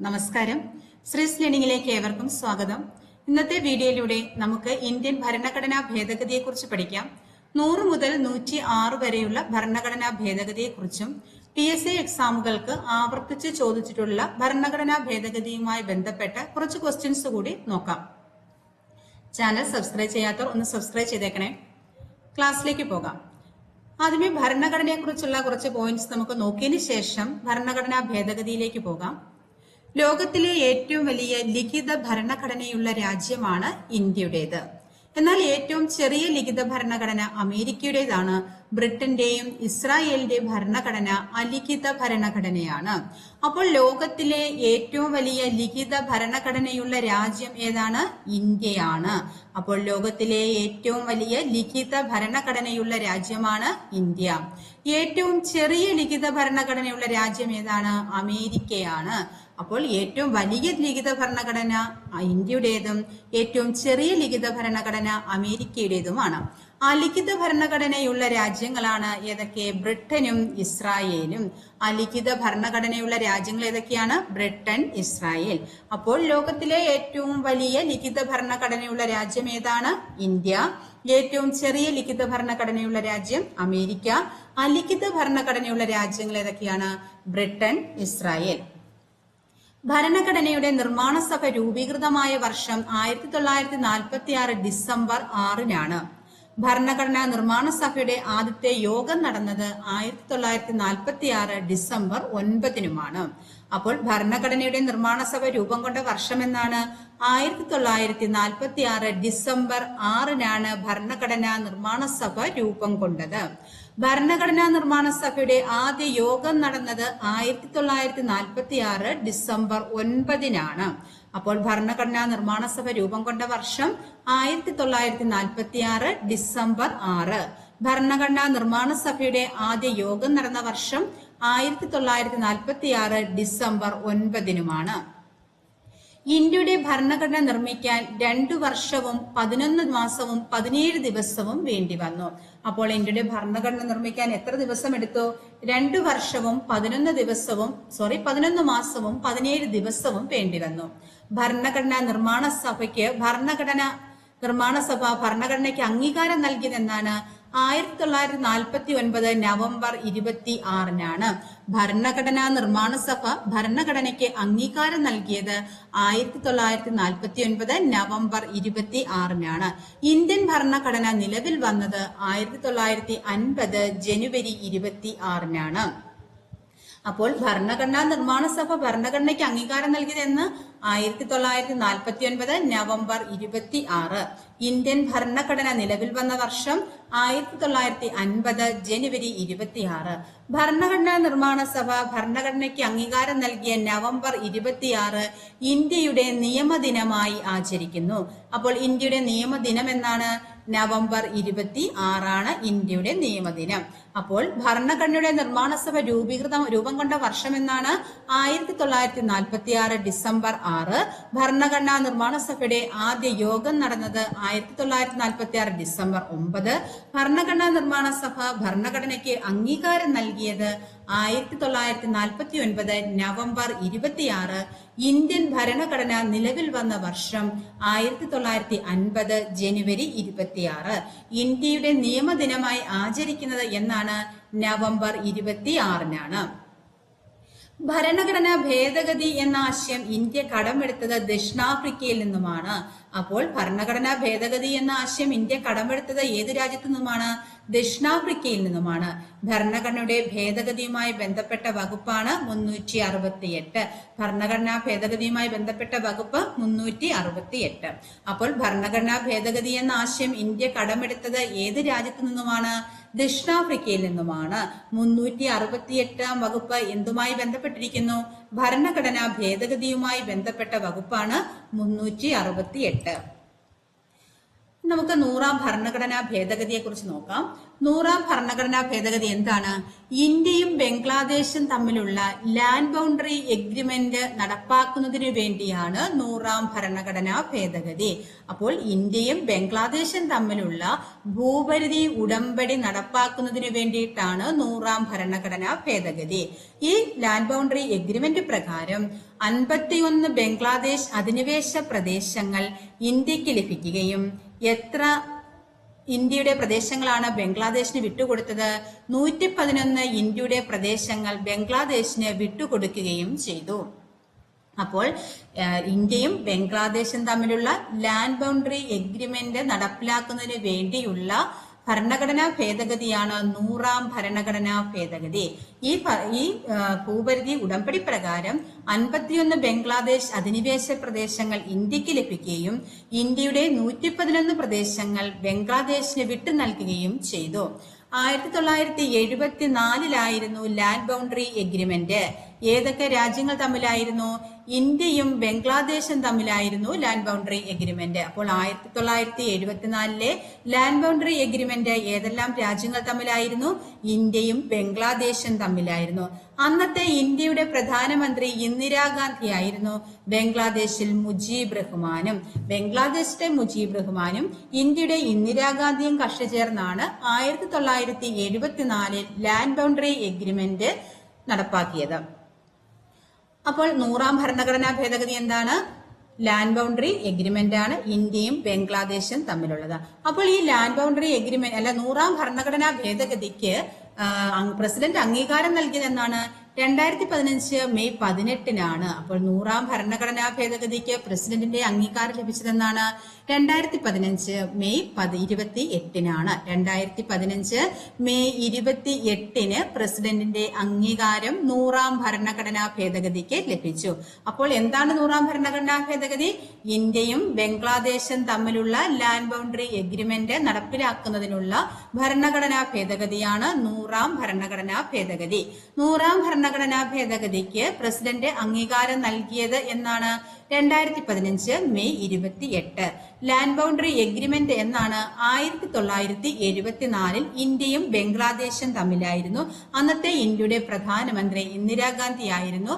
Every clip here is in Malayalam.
നമസ്കാരം. ശ്രീസ് ലേണിംഗിലേക്ക് ഏവർക്കും സ്വാഗതം. ഇന്നത്തെ വീഡിയോയിലൂടെ നമുക്ക് ഇന്ത്യൻ ഭരണഘടനാ ഭേദഗതിയെക്കുറിച്ച് പഠിക്കാം. 100 മുതൽ 106 വരെയുള്ള ഭരണഘടനാ ഭേദഗതിയെക്കുറിച്ചും PSC എക്സാമുകൾക്ക് ആവർത്തിച്ച് ചോദിച്ചിട്ടുള്ള ഭരണഘടനാ ഭേദഗതിയുമായി ബന്ധപ്പെട്ട കുറച്ച് ക്വസ്റ്റ്യൻസ് കൂടി നോക്കാം. ചാനൽ സബ്സ്ക്രൈബ് ചെയ്യാത്തവർ ഒന്ന് സബ്സ്ക്രൈബ് ചെയ്തേക്കണേ. ക്ലാസ്സിലേക്ക് പോകാം. ആദ്യമേ ഭരണഘടനയെക്കുറിച്ചുള്ള കുറച്ച് പോയിന്റ്സ് നമുക്ക് നോക്കിയതിന് ശേഷം ഭരണഘടനാ ഭേദഗതിയിലേക്ക് പോകാം. ലോകത്തിലെ ഏറ്റവും വലിയ ലിഖിത ഭരണഘടനയുള്ള രാജ്യമാണ് ഇന്ത്യയുടേത്. എന്നാൽ ഏറ്റവും ചെറിയ ലിഖിത ഭരണഘടന അമേരിക്കയുടേതാണ്. ബ്രിട്ടന്റെയും ഇസ്രായേലിന്റെയും ഭരണഘടന അലിഖിത ഭരണഘടനയാണ്. അപ്പോൾ ലോകത്തിലെ ഏറ്റവും വലിയ ലിഖിത ഭരണഘടനയുള്ള രാജ്യം ഏതാണ്? ഇന്ത്യയാണ്. അപ്പോൾ ലോകത്തിലെ ഏറ്റവും വലിയ ലിഖിത ഭരണഘടനയുള്ള രാജ്യമാണ് ഇന്ത്യ. ഏറ്റവും ചെറിയ ലിഖിത ഭരണഘടനയുള്ള രാജ്യം ഏതാണ്? അമേരിക്കയാണ്. അപ്പോൾ ഏറ്റവും വലിയ ലിഖിത ഭരണഘടന ഇന്ത്യയുടേതും ഏറ്റവും ചെറിയ ലിഖിത ഭരണഘടന അമേരിക്കയുടേതുമാണ്. അലിഖിത ഭരണഘടനയുള്ള രാജ്യങ്ങളാണ് ഏതൊക്കെ? ബ്രിട്ടനും ഇസ്രായേലും. അലിഖിത ഭരണഘടനയുള്ള രാജ്യങ്ങൾ ഏതൊക്കെയാണ്? Britain, Israel. അപ്പോൾ ലോകത്തിലെ ഏറ്റവും വലിയ ലിഖിത ഭരണഘടനയുള്ള രാജ്യം ഏതാണ്? ഇന്ത്യ. ഏറ്റവും ചെറിയ ലിഖിത ഭരണഘടനയുള്ള രാജ്യം അമേരിക്ക. അലിഖിത ഭരണഘടനയുള്ള രാജ്യങ്ങൾ ഏതൊക്കെയാണ്? Britain, Israel. ഭരണഘടനയുടെ നിർമ്മാണ സഭ രൂപീകൃതമായ വർഷം 1946 ഡിസംബർ 6-നാണ്. ഭരണഘടനാ നിർമ്മാണ സഭയുടെ ആദ്യത്തെ യോഗം നടന്നത് 1946 ഡിസംബർ 9-നുമാണ്. അപ്പോൾ ഭരണഘടനയുടെ നിർമ്മാണ സഭ രൂപം കൊണ്ട വർഷം എന്നാണ്? 1946 ഡിസംബർ 6-നാണ് ഭരണഘടനാ നിർമ്മാണ സഭ രൂപം കൊണ്ടത്. ഭരണഘടനാ നിർമ്മാണ സഭയുടെ ആദ്യ യോഗം നടന്നത് 1946 ഡിസംബർ 9-നാണ്. അപ്പോൾ ഭരണഘടനാ നിർമ്മാണ സഭ രൂപം കൊണ്ട വർഷം 1946 ഡിസംബർ 6. ഭരണഘടനാ നിർമ്മാണ സഭയുടെ ആദ്യ യോഗം നടന്ന വർഷം 1946 ഡിസംബർ 9-നുമാണ്. ഇന്ത്യയുടെ ഭരണഘടന നിർമ്മിക്കാൻ 2 വർഷവും 11 മാസവും 17 ദിവസവും വേണ്ടി വന്നു. അപ്പോൾ ഇന്ത്യയുടെ ഭരണഘടന നിർമ്മിക്കാൻ എത്ര ദിവസം എടുത്തു? 2 വർഷവും 11 മാസവും 17 ദിവസവും വേണ്ടി വന്നു. ഭരണഘടനാ നിർമ്മാണ സഭയ്ക്ക് ഭരണഘടനയ്ക്ക് അംഗീകാരം നൽകിയതെന്നാണ്? 1949 നവംബർ 26-നാണ്. ഭരണഘടനാ നിർമ്മാണ സഭ ഭരണഘടനയ്ക്ക് അംഗീകാരം നൽകിയത് 1949 നവംബർ 26-നാണ്. ഇന്ത്യൻ ഭരണഘടന നിലവിൽ വന്നത് 1950 ജനുവരി 26-നാണ്. അപ്പോൾ ഭരണഘടനാ നിർമ്മാണ സഭ ഭരണഘടനയ്ക്ക് അംഗീകാരം നൽകിയതെന്ന് 1949 നവംബർ 26. ഇന്ത്യൻ ഭരണഘടന നിലവിൽ വന്ന വർഷം 1950 ജനുവരി 26. ഭരണഘടനാ നിർമ്മാണ സഭ ഭരണഘടനയ്ക്ക് അംഗീകാരം നൽകിയ നവംബർ 26 ഇന്ത്യയുടെ നിയമദിനമായി ആചരിക്കുന്നു. അപ്പോൾ ഇന്ത്യയുടെ നിയമദിനം എന്നാണ്? നവംബർ 26 ഇന്ത്യയുടെ നിയമദിനം. അപ്പോൾ ഭരണഘടനയുടെ നിർമ്മാണ സഭ രൂപം കൊണ്ട വർഷം എന്നാണ്? 1946 ഡിസംബർ 6. ഭരണഘടനാ നിർമ്മാണ സഭയുടെ ആദ്യ യോഗം നടന്നത് 1946 ഡിസംബർ 9. ഭരണഘടനാ നിർമ്മാണ സഭ ഭരണഘടനയ്ക്ക് അംഗീകാരം നൽകിയത് 1949 നവംബർ 26. ഇന്ത്യൻ ഭരണഘടന നിലവിൽ വന്ന വർഷം 1950 ജനുവരി 26. ഇന്ത്യയുടെ നിയമദിനമായി ആചരിക്കുന്നത് എന്നാണ്? നവംബർ 26-നാണ്. ഭരണഘടനാ ഭേദഗതി എന്ന ആശയം ഇന്ത്യ കടമെടുത്തത് ദക്ഷിണാഫ്രിക്കയിൽ നിന്നുമാണ്. അപ്പോൾ ഭരണഘടനാ ഭേദഗതി എന്ന ആശയം ഇന്ത്യ കടമെടുത്തത് ഏത് രാജ്യത്തു നിന്നുമാണ്? ദക്ഷിണാഫ്രിക്കയിൽ നിന്നുമാണ്. ഭരണഘടനയുടെ ഭേദഗതിയുമായി ബന്ധപ്പെട്ട വകുപ്പാണ് 368. ഭരണഘടനാ ഭേദഗതിയുമായി ബന്ധപ്പെട്ട വകുപ്പ് 368. അപ്പോൾ ഭരണഘടനാ ഭേദഗതി എന്ന ആശയം ഇന്ത്യ കടമെടുത്തത് ഏത് രാജ്യത്തു നിന്നുമാണ്? ദക്ഷിണാഫ്രിക്കയിൽ നിന്നുമാണ്. 368 വകുപ്പ് എന്തുമായി ബന്ധപ്പെട്ടിരിക്കുന്നു? ഭരണഘടനാ ഭേദഗതിയുമായി ബന്ധപ്പെട്ട വകുപ്പാണ് 368. നമുക്ക് 100ാം ഭരണഘടനാ ഭേദഗതിയെ കുറിച്ച് നോക്കാം. 100ാം ഭരണഘടനാ ഭേദഗതി എന്താണ്? ഇന്ത്യയും ബംഗ്ലാദേശും തമ്മിലുള്ള ലാൻഡ് ബൗണ്ടറി എഗ്രിമെന്റ് നടപ്പാക്കുന്നതിനു വേണ്ടിയാണ് 100ാം ഭരണഘടനാ ഭേദഗതി. അപ്പോൾ ഇന്ത്യയും ബംഗ്ലാദേശും തമ്മിലുള്ള ഭൂപരിധി ഉടമ്പടി നടപ്പാക്കുന്നതിനു വേണ്ടിയിട്ടാണ് 100ാം ഭരണഘടനാ ഭേദഗതി. ഈ ലാൻഡ് ബൗണ്ടറി എഗ്രിമെന്റ് പ്രകാരം 51 ബംഗ്ലാദേശ് അധിനിവേശ പ്രദേശങ്ങൾ ഇന്ത്യക്ക് ലഭിക്കുകയും എത്ര ഇന്ത്യയുടെ പ്രദേശങ്ങളാണ് ബംഗ്ലാദേശിന് വിട്ടുകൊടുത്തത്? 111 ഇന്ത്യയുടെ പ്രദേശങ്ങൾ ബംഗ്ലാദേശിന് വിട്ടുകൊടുക്കുകയും ചെയ്തു. അപ്പോൾ ഇന്ത്യയും ബംഗ്ലാദേശും തമ്മിലുള്ള ലാൻഡ് ബൗണ്ടറി എഗ്രിമെന്റ് നടപ്പിലാക്കുന്നതിന് വേണ്ടിയുള്ള ഭരണഘടനാ ഭേദഗതിയാണ് 100ാം ഭരണഘടനാ ഭേദഗതി. ഈ ഭൂപരിധി ഉടമ്പടി പ്രകാരം 51 ബംഗ്ലാദേശ് അധിനിവേശ പ്രദേശങ്ങൾ ഇന്ത്യക്ക് ലഭിക്കുകയും ഇന്ത്യയുടെ 111 പ്രദേശങ്ങൾ ബംഗ്ലാദേശിന് വിട്ടു നൽകുകയും ചെയ്തു. 1974 ലാൻഡ് ബൗണ്ടറി എഗ്രിമെന്റ്. ഏതൊക്കെ രാജ്യങ്ങൾ തമ്മിലായിരുന്നു? ഇന്ത്യയും ബംഗ്ലാദേശും തമ്മിലായിരുന്നു ലാൻഡ് ബൗണ്ടറി എഗ്രിമെന്റ്. അപ്പോൾ 1974 ലാൻഡ് ബൗണ്ടറി എഗ്രിമെന്റ് ഏതെല്ലാം രാജ്യങ്ങൾ തമ്മിലായിരുന്നു? ഇന്ത്യയും ബംഗ്ലാദേശും തമ്മിലായിരുന്നു. അന്നത്തെ ഇന്ത്യയുടെ പ്രധാനമന്ത്രി ഇന്ദിരാഗാന്ധി ആയിരുന്നു. ബംഗ്ലാദേശിൽ മുജീബ് റഹ്മാനും. ബംഗ്ലാദേശിലെ മുജീബ് റഹ്മാനും ഇന്ത്യയുടെ ഇന്ദിരാഗാന്ധിയും കക്ഷി ചേർന്നാണ് 1974 ലാൻഡ് ബൗണ്ടറി എഗ്രിമെന്റ് നടപ്പാക്കിയത്. അപ്പോൾ 100ാം ഭരണഘടനാ ഭേദഗതി എന്താണ്? ലാൻഡ് ബൗണ്ടറി എഗ്രിമെന്റ് ആണ് ഇന്ത്യയും ബംഗ്ലാദേശും തമ്മിലുള്ളത്. അപ്പോൾ ഈ ലാൻഡ് ബൗണ്ടറി എഗ്രിമെന്റ് 100ാം ഭരണഘടനാ ഭേദഗതിക്ക് പ്രസിഡന്റ് അംഗീകാരം നൽകിയത് എന്നാണ്? 2015 മെയ് 18 അപ്പോൾ 100ാം ഭരണഘടനാ ഭേദഗതിക്ക് പ്രസിഡന്റിന്റെ അംഗീകാരം ലഭിച്ചതെന്നാണ്? 2015 മെയ് 28 2015 മെയ് 28 പ്രസിഡന്റിന്റെ അംഗീകാരം 100ാം ഭരണഘടനാ ഭേദഗതിക്ക് ലഭിച്ചു. അപ്പോൾ എന്താണ് 100ാം ഭരണഘടനാ ഭേദഗതി? ഇന്ത്യയും ബംഗ്ലാദേശും തമ്മിലുള്ള ലാൻഡ് ബൗണ്ടറി എഗ്രിമെന്റ് നടപ്പിലാക്കുന്നതിനുള്ള ഭരണഘടനാ ഭേദഗതിയാണ് 100ാം ഭരണഘടനാ ഭേദഗതി. 100ാം ഭരണഘടനാ ഭേദഗതിക്ക് പ്രസിഡന്റ് അംഗീകാരം നൽകിയത് എന്നാണ്? 2015 മെയ് 28. ലാൻഡ് ബൗണ്ടറി എഗ്രിമെന്റ് എന്നാണ്? 1974 ഇന്ത്യയും ബംഗ്ലാദേശും തമ്മിലായിരുന്നു. അന്നത്തെ ഇന്ത്യയുടെ പ്രധാനമന്ത്രി ഇന്ദിരാഗാന്ധി ആയിരുന്നു.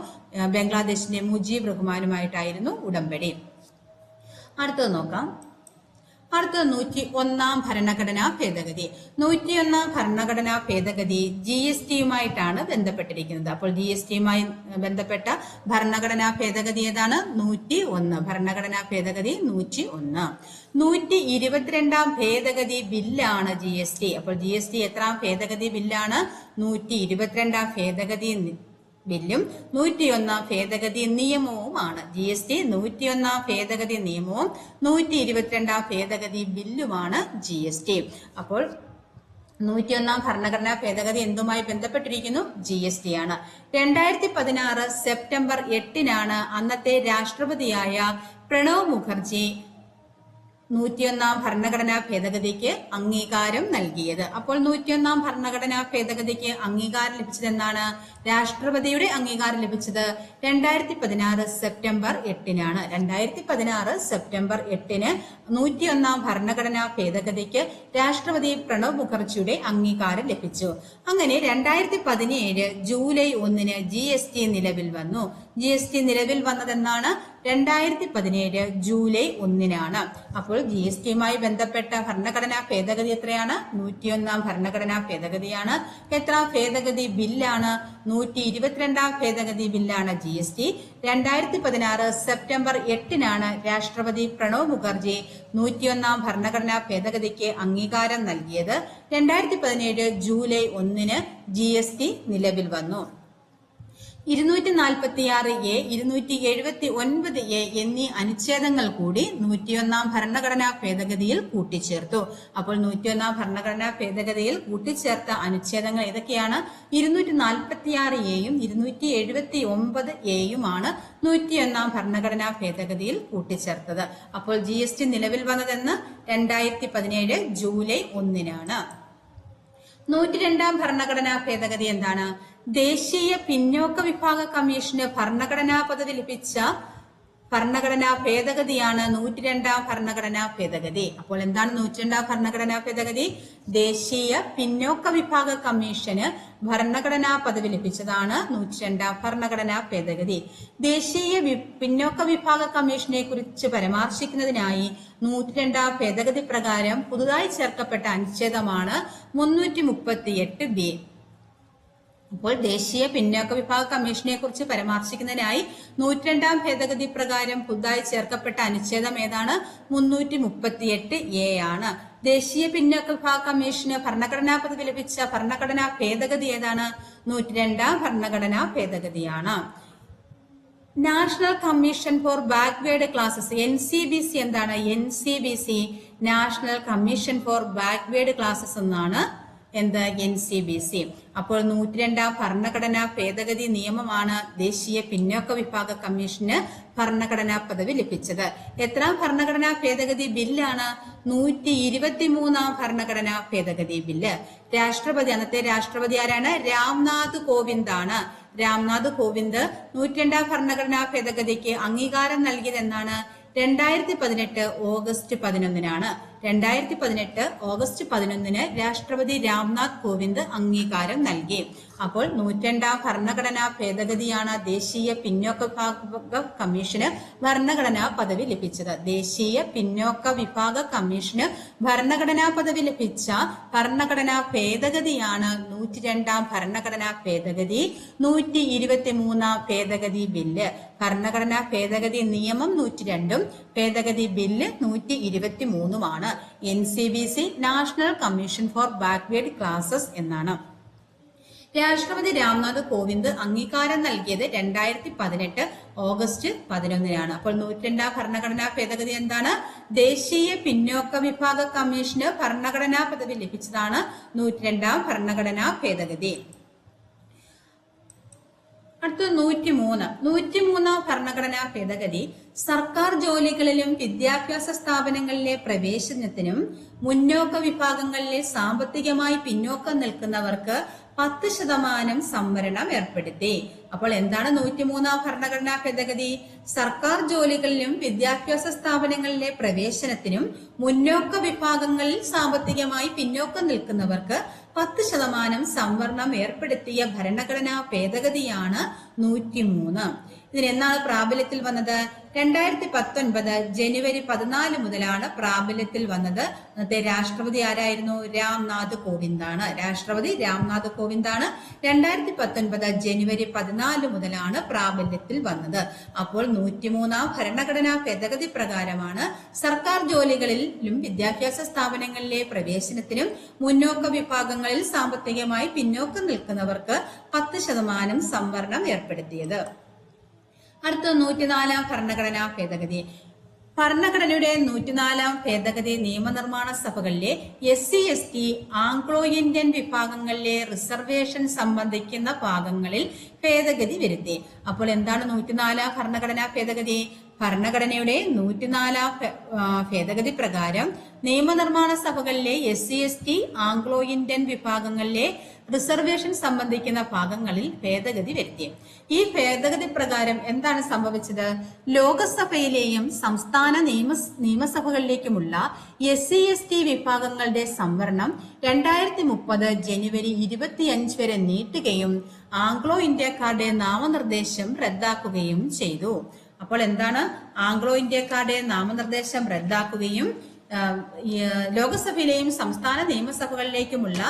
ബംഗ്ലാദേശിന്റെ മുജീബ് റഹ്മാനുമായിട്ടായിരുന്നു ഉടമ്പടി. അടുത്തത് നോക്കാം. അടുത്തത് 101ാം ഭരണഘടനാ ഭേദഗതി. 101ാം ഭരണഘടനാ ഭേദഗതി GSTയുമായിട്ടാണ് ബന്ധപ്പെട്ടിരിക്കുന്നത്. അപ്പോൾ GSTയുമായി ബന്ധപ്പെട്ട ഭരണഘടനാ ഭേദഗതി ഏതാണ്? 101. ഭരണഘടനാ ഭേദഗതി 101. 122ാം ഭേദഗതി ബില്ലാണ് GST. അപ്പോൾ GST എത്രാം ഭേദഗതി ബില്ലാണ്? 122ാം ഭേദഗതി ബില്ലും 101ാം ഭേദഗതി നിയമവുമാണ്. GST 101ാം ഭേദഗതി നിയമവും 122ാം ഭേദഗതി ബില്ലുമാണ് GST. അപ്പോൾ 101ാം ഭരണഘടനാ ഭേദഗതി എന്തുമായി ബന്ധപ്പെട്ടിരിക്കുന്നു? GST ആണ്. 2016 സെപ്റ്റംബർ 8 അന്നത്തെ രാഷ്ട്രപതിയായ പ്രണബ് മുഖർജി 101ാം ഭരണഘടനാ ഭേദഗതിക്ക് അംഗീകാരം നൽകിയത്. അപ്പോൾ 101ാം ഭരണഘടനാ ഭേദഗതിക്ക് അംഗീകാരം ലഭിച്ചതെന്നാണ്? രാഷ്ട്രപതിയുടെ അംഗീകാരം ലഭിച്ചത് 2016 സെപ്റ്റംബർ 8 2016 സെപ്റ്റംബർ 8 101ാം ഭരണഘടനാ ഭേദഗതിക്ക് രാഷ്ട്രപതി പ്രണബ് മുഖർജിയുടെ അംഗീകാരം ലഭിച്ചു. അങ്ങനെ 2017 ജൂലൈ 1 GST നിലവിൽ വന്നു. GST നിലവിൽ വന്നതെന്നാണ്? 2017 ജൂലൈ 1 അപ്പോൾ GSTയുമായി ബന്ധപ്പെട്ട ഭരണഘടനാ ഭേദഗതി എത്രയാണ്? 101ാം ഭരണഘടനാ ഭേദഗതിയാണ്. എത്രാം ഭേദഗതി ബില്ലാണ്? 122ാം ഭേദഗതി ബില്ലാണ് GST. 2016 സെപ്റ്റംബർ 8 രാഷ്ട്രപതി പ്രണബ് മുഖർജി 101ാം ഭരണഘടനാ ഭേദഗതിക്ക് അംഗീകാരം നൽകിയത്. 2017 ജൂലൈ 1 GST നിലവിൽ വന്നു. 246A 279A എന്നീ അനുച്ഛേദങ്ങൾ കൂടി 101ാം ഭരണഘടനാ ഭേദഗതിയിൽ കൂട്ടിച്ചേർത്തു. അപ്പോൾ 101ാം ഭരണഘടനാ ഭേദഗതിയിൽ കൂട്ടിച്ചേർത്ത അനുച്ഛേദങ്ങൾ ഏതൊക്കെയാണ്? 246Aയും 279Aയുമാണ് 101ാം ഭരണഘടനാ ഭേദഗതിയിൽ കൂട്ടിച്ചേർത്തത്. അപ്പോൾ GST നിലവിൽ വന്നതെന്ന് 2017 ജൂലൈ 1 102ാം ഭരണഘടനാ ഭേദഗതി എന്താണ്? ദേശീയ പിന്നോക്ക വിഭാഗ കമ്മീഷന് ഭരണഘടനാ പദവി ലഭിച്ച ഭരണഘടനാ ഭേദഗതിയാണ് 102ാം ഭരണഘടനാ ഭേദഗതി. അപ്പോൾ എന്താണ് 102ാം ഭരണഘടനാ ഭേദഗതി? ദേശീയ പിന്നോക്ക വിഭാഗ കമ്മീഷന് ഭരണഘടനാ പദവി ലഭിച്ചതാണ് 102ാം ഭരണഘടനാ ഭേദഗതി. ദേശീയ പിന്നോക്ക വിഭാഗ കമ്മീഷനെ കുറിച്ച് പരാമർശിക്കുന്നതിനായി 102ാം ഭേദഗതി പ്രകാരം പുതുതായി ചേർക്കപ്പെട്ട അനുച്ഛേദമാണ് 338B. അപ്പോൾ ദേശീയ പിന്നോക്ക വിഭാഗ കമ്മീഷനെ കുറിച്ച് പരാമർശിക്കുന്നതിനായി 102ാം ഭേദഗതി പ്രകാരം പുതുതായി ചേർക്കപ്പെട്ട അനുച്ഛേദം ഏതാണ്? 338A ആണ്. ദേശീയ പിന്നോക്ക വിഭാഗ കമ്മീഷന് ഭരണഘടനാ പദവി ലഭിച്ച ഭരണഘടനാ ഭേദഗതി ഏതാണ്? 102ാം ഭരണഘടനാ ഭേദഗതിയാണ്. National commission for backward classes NCBC എന്താണ്? NCBC national commission for backward classes എന്നാണ് NCBC. അപ്പോൾ 102ാം ഭരണഘടനാ ഭേദഗതി നിയമമാണ് ദേശീയ പിന്നോക്ക വിഭാഗ കമ്മീഷന് ഭരണഘടനാ പദവി ലഭിച്ചത്. എത്രാം ഭരണഘടനാ ഭേദഗതി ബില്ലാണ്? 123ാം ഭരണഘടനാ ഭേദഗതി ബില്ല്. രാഷ്ട്രപതി, അന്നത്തെ രാഷ്ട്രപതി ആരാണ്? രാംനാഥ് കോവിന്ദ് ആണ്. രാംനാഥ് കോവിന്ദ് 102ാം ഭരണഘടനാ ഭേദഗതിക്ക് അംഗീകാരം നൽകിയതെന്നാണ്? 2018 ഓഗസ്റ്റ് 11-നാണ്. 2018 ഓഗസ്റ്റ് 11-ന് രാഷ്ട്രപതി രാംനാഥ് കോവിന്ദ് അംഗീകാരം നൽകി. അപ്പോൾ 102ാം ഭരണഘടനാ ഭേദഗതിയാണ് ദേശീയ പിന്നോക്ക വിഭാഗ കമ്മീഷന് ഭരണഘടനാ പദവി ലഭിച്ചത്. ദേശീയ പിന്നോക്ക വിഭാഗ കമ്മീഷന് ഭരണഘടനാ പദവി ലഭിച്ച ഭരണഘടനാ ഭേദഗതിയാണ് 102ാം ഭരണഘടനാ ഭേദഗതി, 123ാം ഭേദഗതി ബില്ല്. ഭരണഘടനാ ഭേദഗതി നിയമം 102ഉം ഭേദഗതി ബില്ല് 123ഉമാണ്. NCBC national commission for backward classes എന്നാണ്. രാഷ്ട്രപതി രാംനാഥ് കോവിന്ദ് അംഗീകാരം നൽകിയത് 2018 ഓഗസ്റ്റ് 11-നാണ്. അപ്പോൾ 102ാം ഭരണഘടനാ ഭേദഗതി എന്താണ്? ദേശീയ പിന്നോക്ക വിഭാഗ കമ്മീഷന് ഭരണഘടനാ പദവി ലഭിച്ചതാണ് 102ാം ഭരണഘടനാ ഭേദഗതി. അടുത്ത 103ാം ഭരണഘടനാ ഭേദഗതി സർക്കാർ ജോലികളിലും വിദ്യാഭ്യാസ സ്ഥാപനങ്ങളിലെ പ്രവേശനത്തിനും മുന്നോക്ക വിഭാഗങ്ങളിലെ സാമ്പത്തികമായി പിന്നോക്കം നിൽക്കുന്നവർക്ക് 10% സംവരണം ഏർപ്പെടുത്തി. അപ്പോൾ എന്താണ് 103ാം ഭരണഘടനാ ഭേദഗതി? സർക്കാർ ജോലികളിലും വിദ്യാഭ്യാസ സ്ഥാപനങ്ങളിലെ പ്രവേശനത്തിനും മുന്നോക്ക വിഭാഗങ്ങളിൽ സാമ്പത്തികമായി പിന്നോക്കം നിൽക്കുന്നവർക്ക് 10% സംവരണം ഏർപ്പെടുത്തിയ ഭരണഘടനാ ഭേദഗതിയാണ് 103. ഇതിനെന്നാണ് പ്രാബല്യത്തിൽ വന്നത്? 2019 ജനുവരി 14 മുതലാണ് പ്രാബല്യത്തിൽ വന്നത്. അന്നത്തെ രാഷ്ട്രപതി ആരായിരുന്നു? രാംനാഥ് കോവിന്ദാണ്. രാഷ്ട്രപതി രാംനാഥ് കോവിന്ദാണ്. 2019 ജനുവരി 14 മുതലാണ് പ്രാബല്യത്തിൽ വന്നത്. അപ്പോൾ 103ാം ഭരണഘടനാ ഭേദഗതി പ്രകാരമാണ് സർക്കാർ ജോലികളിലും വിദ്യാഭ്യാസ സ്ഥാപനങ്ങളിലെ പ്രവേശനത്തിനും മുന്നോക്ക വിഭാഗങ്ങളിൽ സാമ്പത്തികമായി പിന്നോക്കം നിൽക്കുന്നവർക്ക് 10% സംവരണം ഏർപ്പെടുത്തിയത്. അടുത്ത 104ാം ഭരണഘടനാ ഭേദഗതി. ഭരണഘടനയുടെ 104ാം ഭേദഗതി നിയമനിർമ്മാണ സഭകളിലെ SC/ST ആംഗ്ലോ ഇന്ത്യൻ വിഭാഗങ്ങളിലെ റിസർവേഷൻ സംബന്ധിക്കുന്ന ഭാഗങ്ങളിൽ ഭേദഗതി വരുത്തി. അപ്പോൾ എന്താണ് 104ാം ഭരണഘടനാ ഭേദഗതി? ഭരണഘടനയുടെ 104ാം ഭേദഗതി പ്രകാരം നിയമനിർമ്മാണ സഭകളിലെ SC/ST ആംഗ്ലോ ഇന്ത്യൻ വിഭാഗങ്ങളിലെ റിസർവേഷൻ സംബന്ധിക്കുന്ന ഭാഗങ്ങളിൽ ഭേദഗതി വരുത്തി. ഈ ഭേദഗതി പ്രകാരം എന്താണ് സംഭവിച്ചത്? ലോകസഭയിലെയും സംസ്ഥാന നിയമസഭകളിലേക്കുമുള്ള SC/ST വിഭാഗങ്ങളുടെ സംവരണം 2030 ജനുവരി 25 വരെ നീട്ടുകയും ആംഗ്ലോ ഇന്ത്യക്കാരുടെ നാമനിർദ്ദേശം റദ്ദാക്കുകയും ചെയ്തു. അപ്പോൾ എന്താണ്? ആംഗ്ലോ ഇന്ത്യക്കാരുടെ നാമനിർദ്ദേശം റദ്ദാക്കുകയും ലോകസഭയിലെയും സംസ്ഥാന നിയമസഭകളിലേക്കുമുള്ള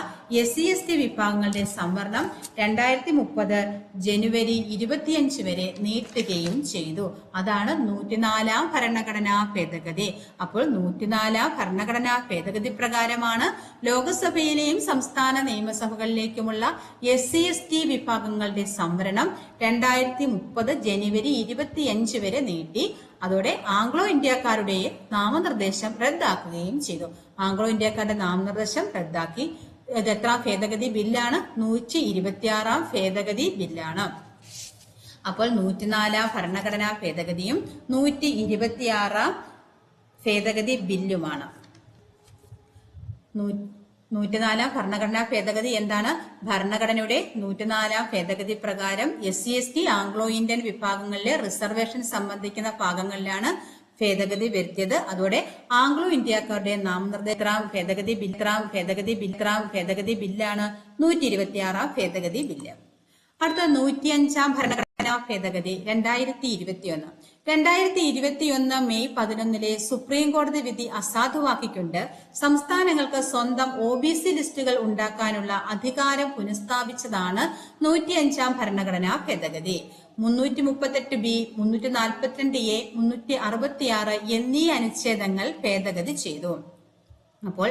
SC/ST വിഭാഗങ്ങളുടെ സംവരണം 2030 ജനുവരി 25 വരെ നീട്ടുകയും ചെയ്തു. അതാണ് 104ാം ഭരണഘടനാ ഭേദഗതി. അപ്പോൾ 104ാം ഭരണഘടനാ ഭേദഗതി പ്രകാരമാണ് ലോകസഭയിലെയും സംസ്ഥാന നിയമസഭകളിലേക്കുമുള്ള SC/ST വിഭാഗങ്ങളുടെ സംവരണം 2030 ജനുവരി 25 വരെ നീട്ടി. അതോടെ ആംഗ്ലോ ഇന്ത്യക്കാരുടെ നാമനിർദ്ദേശം റദ്ദാക്കുകയും ചെയ്തു. ആംഗ്ലോ ഇന്ത്യക്കാരുടെ നാമനിർദ്ദേശം റദ്ദാക്കി. ഇത് എത്രാം ഭേദഗതി ബില്ലാണ്? 126ാം ഭേദഗതി ബില്ലാണ്. അപ്പോൾ 104ാം ഭരണഘടനാ ഭേദഗതിയും 126ാം ഭേദഗതി ബില്ലുമാണ്. 104 ഭരണഘടനാ ഭേദഗതി എന്താണ്? ഭരണഘടനയുടെ 104 ഭേദഗതി പ്രകാരം SC/ST ആംഗ്ലോ ഇന്ത്യൻ വിഭാഗങ്ങളിലെ റിസർവേഷൻ സംബന്ധിക്കുന്ന ഭാഗങ്ങളിലാണ് ഭേദഗതി വരുത്തിയത്. അതോടെ ആംഗ്ലോ ഇന്ത്യക്കാരുടെ നാമനിർദ്ദേശ ഭേദഗതി ബില്ലാണ് 126 ഭേദഗതി ബില്ല്. അടുത്ത 105 ഭരണഘടനാ ഭേദഗതി 2021 മെയ് 11 സുപ്രീം കോടതി വിധി അസാധുവാക്കിക്കൊണ്ട് സംസ്ഥാനങ്ങൾക്ക് സ്വന്തം OBC ലിസ്റ്റുകൾ ഉണ്ടാക്കാനുള്ള അധികാരം പുനഃസ്ഥാപിച്ചതാണ് 105 ഭരണഘടനാ ഭേദഗതി. 338B, 342A, 366 എന്നീ അനുച്ഛേദങ്ങൾ ഭേദഗതി ചെയ്തു. അപ്പോൾ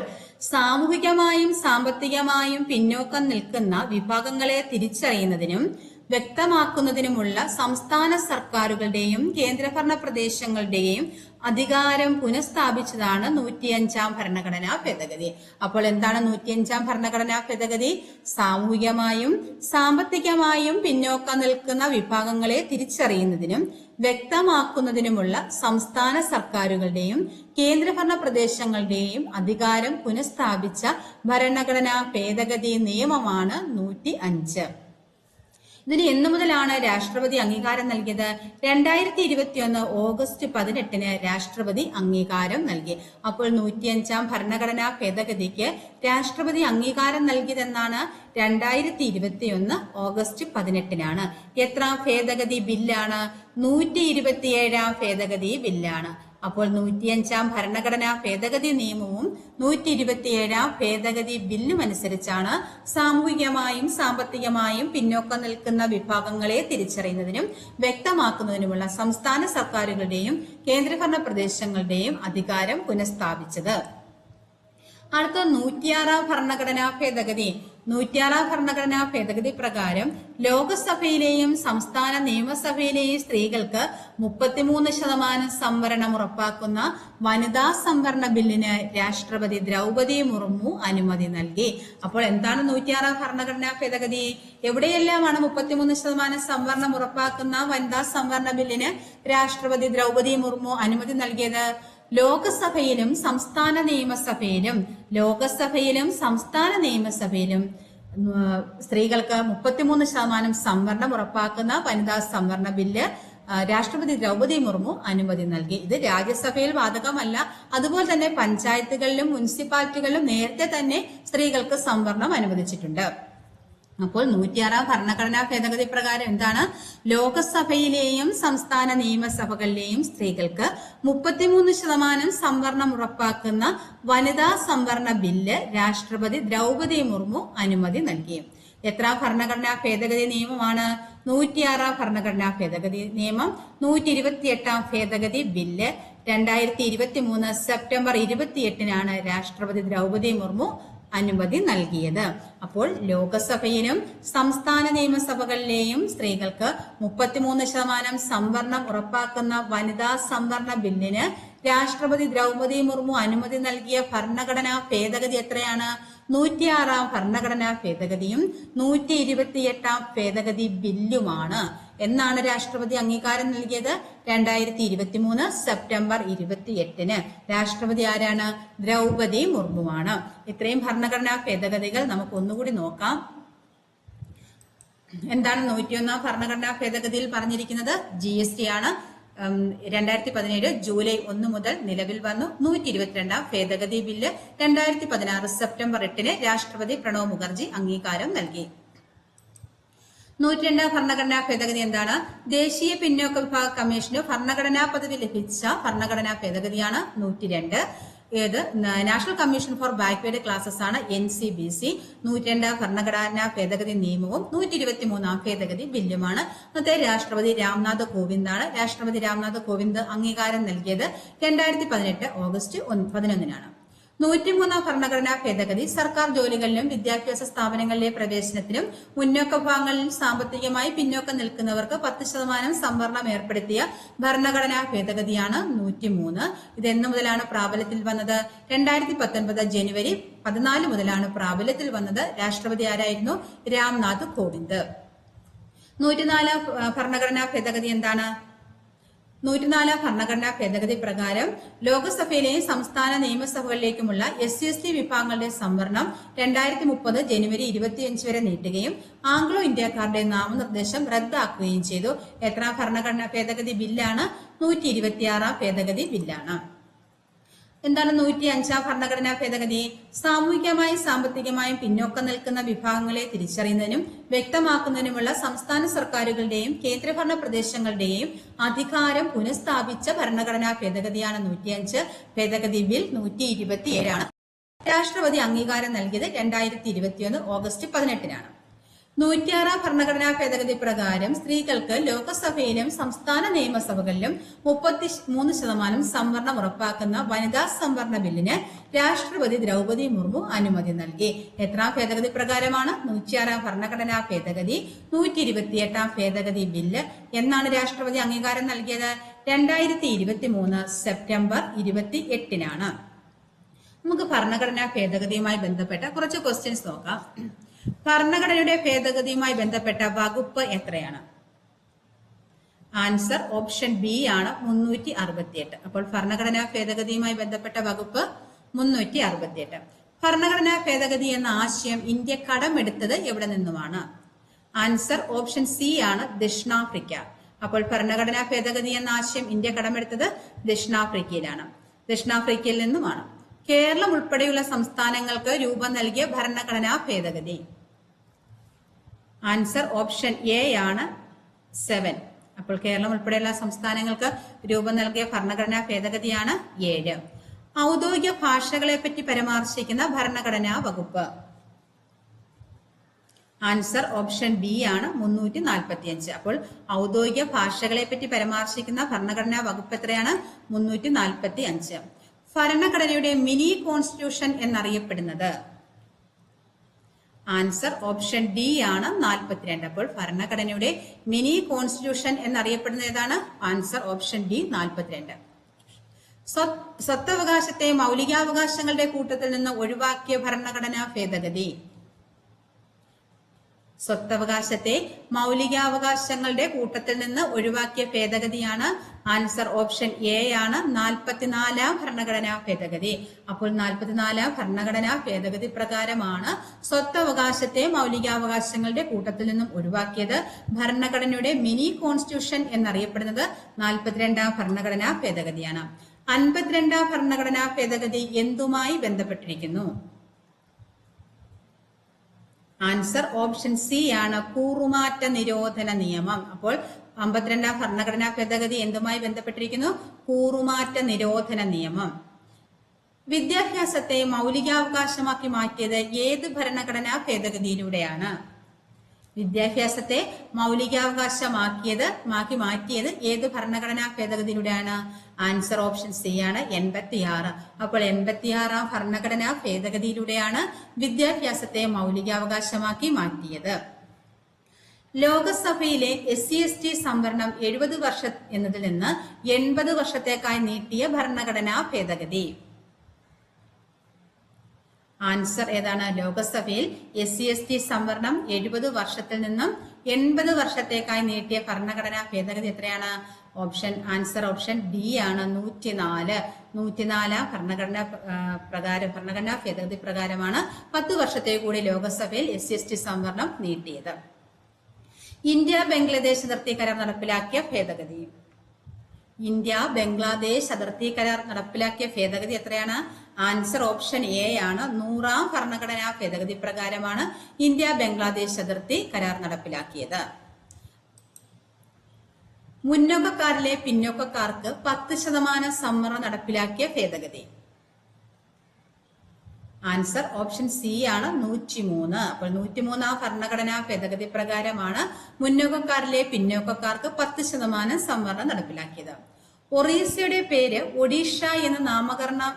സാമൂഹികമായും സാമ്പത്തികമായും പിന്നോക്കം നിൽക്കുന്ന വിഭാഗങ്ങളെ തിരിച്ചറിയുന്നതിനും വ്യക്തമാക്കുന്നതിനുമുള്ള സംസ്ഥാന സർക്കാരുകളുടെയും കേന്ദ്രഭരണ പ്രദേശങ്ങളുടെയും അധികാരം പുനഃസ്ഥാപിച്ചതാണ് 105 ഭരണഘടനാ ഭേദഗതി. അപ്പോൾ എന്താണ് 105 ഭരണഘടനാ ഭേദഗതി? സാമൂഹികമായും സാമ്പത്തികമായും പിന്നോക്കം നിൽക്കുന്ന വിഭാഗങ്ങളെ തിരിച്ചറിയുന്നതിനും വ്യക്തമാക്കുന്നതിനുമുള്ള സംസ്ഥാന സർക്കാരുകളുടെയും കേന്ദ്രഭരണ പ്രദേശങ്ങളുടെയും അധികാരം പുനഃസ്ഥാപിച്ച ഭരണഘടനാ ഭേദഗതി നിയമമാണ് 105. ഇതിന് എന്നു മുതലാണ് രാഷ്ട്രപതി അംഗീകാരം നൽകിയത്? 2021 ഓഗസ്റ്റ് 18 രാഷ്ട്രപതി അംഗീകാരം നൽകി. അപ്പോൾ 105 ഭരണഘടനാ ഭേദഗതിക്ക് രാഷ്ട്രപതി അംഗീകാരം നൽകിയതെന്നാണ് 2021 ഓഗസ്റ്റ് 18. എത്ര ഭേദഗതി ബില്ലാണ്? 127 ഭേദഗതി ബില്ലാണ്. അപ്പോൾ 105 ഭരണഘടനാ ഭേദഗതി നിയമവും 127 ഭേദഗതി ബില്ലും അനുസരിച്ചാണ് സാമൂഹികമായും സാമ്പത്തികമായും പിന്നോക്കം നിൽക്കുന്ന വിഭാഗങ്ങളെ തിരിച്ചറിയുന്നതിനും വ്യക്തമാക്കുന്നതിനുമുള്ള സംസ്ഥാന സർക്കാരുകളുടെയും കേന്ദ്രഭരണ പ്രദേശങ്ങളുടെയും അധികാരം പുനഃസ്ഥാപിച്ചത്. അടുത്ത 106 ഭരണഘടനാ ഭേദഗതി. 106 ഭരണഘടനാ ഭേദഗതി പ്രകാരം ലോകസഭയിലെയും സംസ്ഥാന നിയമസഭയിലെയും സ്ത്രീകൾക്ക് 33% സംവരണം ഉറപ്പാക്കുന്ന വനിതാ സംവരണ ബില്ലിന് രാഷ്ട്രപതി ദ്രൗപദി മുർമു അനുമതി നൽകി. അപ്പോൾ എന്താണ് 106 ഭരണഘടനാ ഭേദഗതി? എവിടെയെല്ലാമാണ് 33% സംവരണം ഉറപ്പാക്കുന്ന വനിതാ സംവരണ ബില്ലിന് രാഷ്ട്രപതി ദ്രൗപദി മുർമു അനുമതി നൽകിയത്? ലോകസഭയിലും സംസ്ഥാന നിയമസഭയിലും സ്ത്രീകൾക്ക് 33% സംവരണം ഉറപ്പാക്കുന്ന വനിതാ സംവരണ ബില്ല് രാഷ്ട്രപതി ദ്രൗപദി മുർമു അനുമതി നൽകി. ഇത് രാജ്യസഭയിൽ ബാധകമല്ല. അതുപോലെ തന്നെ പഞ്ചായത്തുകളിലും മുനിസിപ്പാലിറ്റികളിലും നേരത്തെ തന്നെ സ്ത്രീകൾക്ക് സംവരണം അനുവദിച്ചിട്ടുണ്ട്. അപ്പോൾ 106 ഭരണഘടനാ ഭേദഗതി പ്രകാരം എന്താണ്? ലോകസഭയിലെയും സംസ്ഥാന നിയമസഭകളിലെയും സ്ത്രീകൾക്ക് 33% സംവരണം ഉറപ്പാക്കുന്ന വനിതാ സംവരണ ബില്ല് രാഷ്ട്രപതി ദ്രൗപദി മുർമു അനുമതി നൽകി. എത്ര ഭരണഘടനാ ഭേദഗതി നിയമമാണ്? 106 ഭരണഘടനാ ഭേദഗതി നിയമം. 128 ഭേദഗതി ബില്ല് 2023 സെപ്റ്റംബർ 28 രാഷ്ട്രപതി ദ്രൗപദി മുർമു അനുമതി നൽകിയത്. അപ്പോൾ ലോകസഭയിലും സംസ്ഥാന നിയമസഭകളിലെയും സ്ത്രീകൾക്ക് 33% സംവരണം ഉറപ്പാക്കുന്ന വനിതാ സംവരണ ബില്ലിന് രാഷ്ട്രപതി ദ്രൗപദി മുർമു അനുമതി നൽകിയ ഭരണഘടനാ ഭേദഗതി എത്രയാണ്? 106 ഭരണഘടനാ ഭേദഗതിയും 128 ഭേദഗതി ബില്ലുമാണ്. എന്നാണ് രാഷ്ട്രപതി അംഗീകാരം നൽകിയത്? 2023 സെപ്റ്റംബർ 28 രാഷ്ട്രപതി ആരാണ്? ദ്രൗപദി മുർമുവാണ്. ഇത്രയും ഭരണഘടനാ ഭേദഗതികൾ നമുക്ക് ഒന്നുകൂടി നോക്കാം. എന്താണ് 101 ഭരണഘടനാ ഭേദഗതിയിൽ പറഞ്ഞിരിക്കുന്നത്? GST ആണ്. 2017 ജൂലൈ 1 മുതൽ നിലവിൽ വന്നു. 122 ഭേദഗതി ബില്ല് 2016 സെപ്റ്റംബർ 8 രാഷ്ട്രപതി പ്രണബ് മുഖർജി അംഗീകാരം നൽകി. 102 ഭരണഘടനാ ഭേദഗതി എന്താണ്? ദേശീയ പിന്നോക്ക വിഭാഗ കമ്മീഷന് ഭരണഘടനാ പദവി ലഭിച്ച ഭരണഘടനാ ഭേദഗതിയാണ് 102. ഏത്? National commission for backward classes ആണ് NCBC. 102 ഭരണഘടനാ ഭേദഗതി നിയമവും 123 ഭേദഗതി ബില്ലുമാണ്. ഇന്നത്തെ രാഷ്ട്രപതി രാംനാഥ് കോവിന്ദാണ്. രാഷ്ട്രപതി രാംനാഥ് കോവിന്ദ് അംഗീകാരം നൽകിയത് 2018 ഓഗസ്റ്റ് 11. 103 ഭരണഘടനാ ഭേദഗതി സർക്കാർ ജോലികളിലും വിദ്യാഭ്യാസ സ്ഥാപനങ്ങളിലെ പ്രവേശനത്തിനും മുന്നോക്ക വിഭാഗങ്ങളിൽ സാമ്പത്തികമായി പിന്നോക്കം നിൽക്കുന്നവർക്ക് 10% സംവരണം ഏർപ്പെടുത്തിയ ഭരണഘടനാ ഭേദഗതിയാണ് 103. ഇത് എന്നു മുതലാണ് പ്രാബല്യത്തിൽ വന്നത്? 2019 ജനുവരി 14 മുതലാണ് പ്രാബല്യത്തിൽ വന്നത്. രാഷ്ട്രപതി ആരായിരുന്നു? രാംനാഥ് കോവിന്ദ്. 104 ഭരണഘടനാ ഭേദഗതി എന്താണ്? 104 ഭരണഘടനാ ഭേദഗതി പ്രകാരം ലോകസഭയിലെയും സംസ്ഥാന നിയമസഭകളിലേക്കുമുള്ള SC/ST വിഭാഗങ്ങളുടെ സംവരണം 2030 ജനുവരി 25 വരെ നീട്ടുകയും ആംഗ്ലോ ഇന്ത്യക്കാരുടെ നാമനിർദ്ദേശം റദ്ദാക്കുകയും ചെയ്തു. എത്ര ഭരണഘടനാ ഭേദഗതി ബില്ലാണ്? 126 ഭേദഗതി ബില്ലാണ്. എന്താണ് 105 ഭരണഘടനാ ഭേദഗതി? സാമൂഹികമായും സാമ്പത്തികമായും പിന്നോക്കം നിൽക്കുന്ന വിഭാഗങ്ങളെ തിരിച്ചറിയുന്നതിനും വ്യക്തമാക്കുന്നതിനുമുള്ള സംസ്ഥാന സർക്കാരുകളുടെയും കേന്ദ്രഭരണ പ്രദേശങ്ങളുടെയും അധികാരം പുനഃസ്ഥാപിച്ച ഭരണഘടനാ ഭേദഗതിയാണ് 105. ഭേദഗതി ബിൽ 127 രാഷ്ട്രപതി അംഗീകാരം നൽകിയത് 2021 ഓഗസ്റ്റ് 18 106 ഭരണഘടനാ ഭേദഗതി പ്രകാരം സ്ത്രീകൾക്ക് ലോകസഭയിലും സംസ്ഥാന നിയമസഭകളിലും 33% സംവരണം ഉറപ്പാക്കുന്ന വനിതാ സംവരണ ബില്ലിന് രാഷ്ട്രപതി ദ്രൗപദി മുർമു അനുമതി നൽകി. എത്ര ഭേദഗതി പ്രകാരമാണ്? 106 ഭരണഘടനാ ഭേദഗതി. 128 ഭേദഗതി ബില്ല് എന്നാണ് രാഷ്ട്രപതി അംഗീകാരം നൽകിയത്? 2023 സെപ്റ്റംബർ 28 നമുക്ക് ഭരണഘടനാ ഭേദഗതിയുമായി ബന്ധപ്പെട്ട കുറച്ച് ക്വസ്റ്റ്യൻസ് നോക്കാം. ഭരണഘടനയുടെ ഭേദഗതിയുമായി ബന്ധപ്പെട്ട വകുപ്പ് എത്രയാണ്? ആൻസർ ഓപ്ഷൻ ബി ആണ് 368. അപ്പോൾ ഭരണഘടനാ ഭേദഗതിയുമായി ബന്ധപ്പെട്ട വകുപ്പ് 368. ഭരണഘടനാ ഭേദഗതി എന്ന ആശയം ഇന്ത്യ കടമെടുത്തത് എവിടെ നിന്നുമാണ്? ആൻസർ ഓപ്ഷൻ സി ആണ് ദക്ഷിണാഫ്രിക്ക. അപ്പോൾ ഭരണഘടനാ ഭേദഗതി എന്ന ആശയം ഇന്ത്യ കടമെടുത്തത് ദക്ഷിണാഫ്രിക്കയിലാണ്. ദക്ഷിണാഫ്രിക്കയിൽ നിന്നുമാണ്. കേരളം ഉൾപ്പെടെയുള്ള സംസ്ഥാനങ്ങൾക്ക് രൂപം നൽകിയ ഭരണഘടനാ ഭേദഗതി. ആൻസർ ഓപ്ഷൻ എ ആണ് 7. അപ്പോൾ കേരളം ഉൾപ്പെടെയുള്ള സംസ്ഥാനങ്ങൾക്ക് രൂപം നൽകിയ ഭരണഘടനാ ഭേദഗതിയാണ് 7. ഔദ്യോഗിക ഭാഷകളെ പറ്റി പരാമർശിക്കുന്ന ഭരണഘടനാ വകുപ്പ്. ആൻസർ ഓപ്ഷൻ ബി ആണ് 345. അപ്പോൾ ഔദ്യോഗിക ഭാഷകളെ പറ്റി പരാമർശിക്കുന്ന ഭരണഘടനാ വകുപ്പ് എത്രയാണ്? 345. ഭരണഘടനയുടെ മിനി കോൺസ്റ്റിറ്റ്യൂഷൻ എന്നറിയപ്പെടുന്നത്. ആൻസർ ഓപ്ഷൻ ഡി ആണ് 42. അപ്പോൾ ഭരണഘടനയുടെ മിനി കോൺസ്റ്റിറ്റ്യൂഷൻ എന്നറിയപ്പെടുന്നത് ഏതാണ്? Answer option D 42. സ്വത്തവകാശത്തെ മൗലികാവകാശങ്ങളുടെ കൂട്ടത്തിൽ നിന്ന് ഒഴിവാക്കിയ ഭരണഘടനാ ഭേദഗതി. സ്വത്തവകാശത്തെ മൗലികാവകാശങ്ങളുടെ കൂട്ടത്തിൽ നിന്ന് ഒഴിവാക്കിയ ഭേദഗതിയാണ്. ആൻസർ ഓപ്ഷൻ എ ആണ് 44 ഭരണഘടനാ ഭേദഗതി. അപ്പോൾ 44 ഭരണഘടനാ ഭേദഗതി പ്രകാരമാണ് സ്വത്തവകാശത്തെ മൗലികാവകാശങ്ങളുടെ കൂട്ടത്തിൽ നിന്നും ഒഴിവാക്കിയത്. ഭരണഘടനയുടെ മിനി കോൺസ്റ്റിറ്റ്യൂഷൻ എന്നറിയപ്പെടുന്നത് 42 ഭരണഘടനാ ഭേദഗതിയാണ്. 52 ഭരണഘടനാ ഭേദഗതി എന്തുമായി ബന്ധപ്പെട്ടിരിക്കുന്നു? ആൻസർ ഓപ്ഷൻ സി ആണ് കൂറുമാറ്റ നിരോധന നിയമം. അപ്പോൾ 52 ഭരണഘടനാ ഭേദഗതി എന്തുമായി ബന്ധപ്പെട്ടിരിക്കുന്നു? കൂറുമാറ്റ നിരോധന നിയമം. വിദ്യാഭ്യാസത്തെ മൗലികാവകാശമാക്കി മാറ്റിയത് ഏത് ഭരണഘടനാ ഭേദഗതിയിലൂടെയാണ്? വിദ്യാഭ്യാസത്തെ മാറ്റി മാറ്റിയത് ഏത് ഭരണഘടനാ ഭേദഗതിയിലൂടെയാണ്? ആൻസർ ഓപ്ഷൻ സി ആണ് 86. അപ്പോൾ 86 ഭരണഘടനാ ഭേദഗതിയിലൂടെയാണ് വിദ്യാഭ്യാസത്തെ മൗലികാവകാശമാക്കി മാറ്റിയത്. ലോകസഭയിലെ SC/ST സംവരണം 70 വർഷം എന്നതിൽ നിന്ന് 80 വർഷത്തേക്കായി നീട്ടിയ ഭരണഘടനാ ഭേദഗതി. ആൻസർ ഏതാണ്? ലോകസഭയിൽ SC/ST സംവരണം 70 വർഷത്തിൽ നിന്നും 80 വർഷത്തേക്കായി നീട്ടിയ ഭരണഘടനാ ഭേദഗതി എത്രയാണ്? ആൻസർ ഓപ്ഷൻ ഡി ആണ് 104 ഭരണഘടനാ ഭേദഗതി പ്രകാരമാണ് 10 വർഷത്തേക്ക് കൂടി ലോകസഭയിൽ SC/ST സംവരണം നീട്ടിയത്. ഇന്ത്യ ബംഗ്ലാദേശ് അതിർത്തി കരാർ നടപ്പിലാക്കിയ ഭേദഗതി. ഇന്ത്യ ബംഗ്ലാദേശ് അതിർത്തി കരാർ നടപ്പിലാക്കിയ ഭേദഗതി എത്രയാണ്? ആൻസർ ഓപ്ഷൻ എ ആണ് 100 ഭരണഘടനാ ഭേദഗതി പ്രകാരമാണ് ഇന്ത്യ ബംഗ്ലാദേശ് അതിർത്തി കരാർ നടപ്പിലാക്കിയത്. മുന്നോക്കക്കാരിലെ പിന്നോക്കക്കാർക്ക് 10% സംവരണം നടപ്പിലാക്കിയ ഭേദഗതി. ആൻസർ ഓപ്ഷൻ സി ആണ് 103. അപ്പോൾ 103 ഭരണഘടനാ ഭേദഗതി പ്രകാരമാണ് മുന്നോക്കക്കാരിലെ പിന്നോക്കക്കാർക്ക് 10% സംവരണം നടപ്പിലാക്കിയത്. ഒറീസയുടെ പേര് ഒഡീഷ എന്ന് നാമകരണം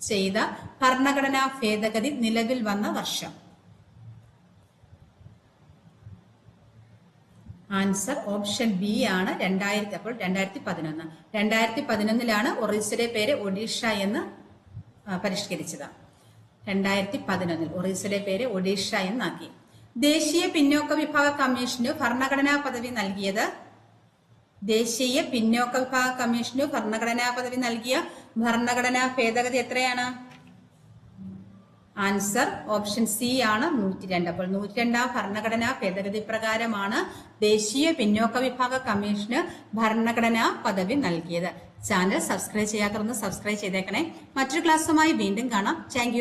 ചെയ്ത ഭരണഘടനാ ഭേദഗതി നിലവിൽ വന്ന വർഷം. ആൻസർ ഓപ്ഷൻ ബി ആണ് 2000. അപ്പോൾ 2011. 2011 ഒറീസയുടെ പേര് ഒഡീഷ എന്ന് പരിഷ്കരിച്ചത്. 2011 ഒറീസയുടെ പേര് ഒഡീഷ എന്നാക്കി. ദേശീയ പിന്നോക്ക വിഭാഗ കമ്മീഷന് ഭരണഘടനാ പദവി നൽകിയത്. ദേശീയ പിന്നോക്ക വിഭാഗ കമ്മീഷന് ഭരണഘടനാ പദവി നൽകിയ ഭരണഘടനാ ഭേദഗതി എത്രയാണ്? ആൻസർ ഓപ്ഷൻ സി ആണ് 102. അപ്പോൾ 102ാം ഭരണഘടനാ ഭേദഗതി പ്രകാരമാണ് ദേശീയ പിന്നോക്ക വിഭാഗ കമ്മീഷന് ഭരണഘടനാ പദവി നൽകിയത്. ചാനൽ സബ്സ്ക്രൈബ് ചെയ്യാത്തവരൊന്ന് സബ്സ്ക്രൈബ് ചെയ്തേക്കണേ. മറ്റൊരു ക്ലാസ്സുമായി വീണ്ടും കാണാം. താങ്ക്